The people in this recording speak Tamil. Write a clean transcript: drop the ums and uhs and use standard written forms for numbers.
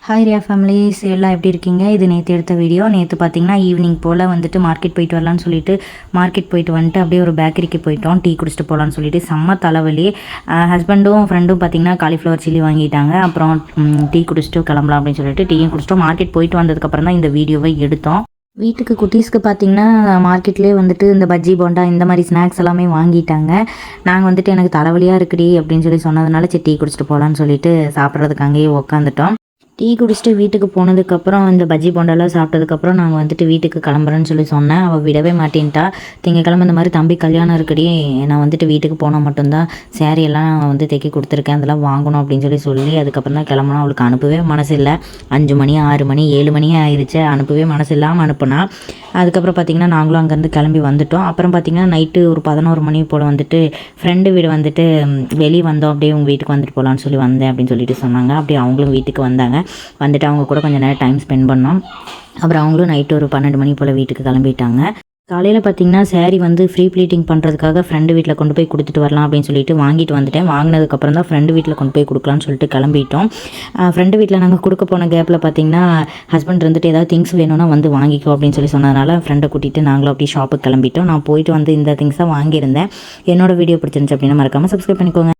ஹாய் ரியா ஃபேமிலிஸ் எல்லாம் எப்படி இருக்கீங்க? இது நேற்று எடுத்த வீடியோ. நேற்று பார்த்தீங்கன்னா ஈவினிங் போல் வந்துட்டு மார்க்கெட் போயிட்டு வரலான்னு சொல்லிட்டு மார்க்கெட் போயிட்டு வந்துட்டு அப்படியே ஒரு பேக்கரிக்கு போயிட்டோம். டீ குடிச்சிட்டு போகலான்னு சொல்லிட்டு செம்ம தலைவலி. ஹஸ்பண்டும் ஃப்ரெண்டும் பார்த்தீங்கன்னா காலிஃப்ளவர் சில்லி வாங்கிட்டாங்க. அப்புறம் டீ குடிச்சிட்டு கிளம்பலாம் அப்படின்னு சொல்லிட்டு டீயும் குடிச்சிட்டோம். மார்க்கெட் போயிட்டு வந்ததுக்கப்புறம் தான் இந்த வீடியோவை எடுத்தோம். வீட்டுக்கு குட்டீஸ்க்கு பார்த்தீங்கன்னா மார்க்கெட்லேயே வந்துட்டு இந்த பஜ்ஜி போண்டா இந்த மாதிரி ஸ்நாக்ஸ் எல்லாமே வாங்கிட்டாங்க. நாங்கள் வந்துட்டு எனக்கு தலைவலியாக இருக்குடி அப்படின்னு சொல்லி சொன்னதுனால சரி டீ குடிச்சிட்டு போகலான்னு சொல்லிட்டு சாப்பிட்றதுக்கு அங்கேயே உட்காந்துட்டோம். டீ குடிச்சிட்டு வீட்டுக்கு போனதுக்கப்புறம் இந்த பஜ்ஜி போண்டாலாம் சாப்பிட்டதுக்கப்புறம் நாங்கள் வந்துட்டு வீட்டுக்கு கிளம்புறேன்னு சொல்லி சொன்னேன். அவள் விடவே மாட்டேன்ட்டா. திங்கக்கிழமை இந்த மாதிரி தம்பி கல்யாணம் இருக்குடி, நான் வந்துட்டு வீட்டுக்கு போனால் மட்டும்தான் சேரீ எல்லாம் வந்து தைக்கி கொடுத்துருக்கேன், அதெல்லாம் வாங்கணும் அப்படின்னு சொல்லி அதுக்கப்புறம் தான் கிளம்புனா. அவளுக்கு அனுப்பவே மனசு இல்லை. 5 மணி 6 மணி 7 மணியே ஆயிடுச்சு. அனுப்பவே மனசு இல்லாமல் அனுப்புனா. அதுக்கப்புறம் பார்த்திங்கன்னா நாங்களும் அங்கேருந்து கிளம்பி வந்துட்டோம். அப்புறம் பார்த்திங்கன்னா நைட்டு ஒரு 11 மணி போல் வந்துட்டு ஃப்ரெண்டு வீடு வந்துட்டு வெளியே வந்தோம். அப்படியே உங்கள் வீட்டுக்கு வந்துட்டு போகலான்னு சொல்லி வந்தேன் அப்படின்னு சொல்லிட்டு சொன்னாங்க. அப்படியே அவங்களும் வீட்டுக்கு வந்தாங்க. வந்துட்டு அவங்க கூட கொஞ்சம் நேரம் டைம் ஸ்பெண்ட் பண்ணோம். அப்புறம் அவங்களும் நைட்டு ஒரு 12 மணி போல் வீட்டுக்கு கிளம்பிட்டாங்க. காலையில் பார்த்திங்கன்னா சேரீ வந்து ஃப்ரீ ப்ளீட்டிங் பண்ணுறதுக்காக ஃப்ரெண்டு வீட்டில் கொண்டு போய் கொடுத்துட்டு வரலாம் அப்படின்னு சொல்லிட்டு வாங்கிட்டு வந்துட்டேன். வாங்கினதுக்கப்புறம் தான் ஃப்ரெண்டு வீட்டில் கொண்டு போய் கொடுக்கலான்னு சொல்லிட்டு கிளம்பிட்டோம். ஃப்ரெண்டு வீட்டில் நாங்கள் கொடுக்க போன கேப்பில் பார்த்திங்கன்னா ஹஸ்பண்ட் இருந்துட்டு ஏதாவது திங்ஸ் வேணும்னா வந்து வாங்கிக்கோ அப்படின்னு சொல்லி சொன்னதுனால ஃப்ரெண்டை கூட்டிகிட்டு நாங்களும் அப்படியே ஷாப்புக்கு கிளம்பிட்டோம். நான் போயிட்டு வந்து இந்த திங்ஸாக வாங்கியிருந்தேன். என்னோட வீடியோ பிடிச்சிருந்துச்சு அப்படின்னா மறக்காமல் சப்ஸ்கிரைப் பண்ணிக்கோங்க.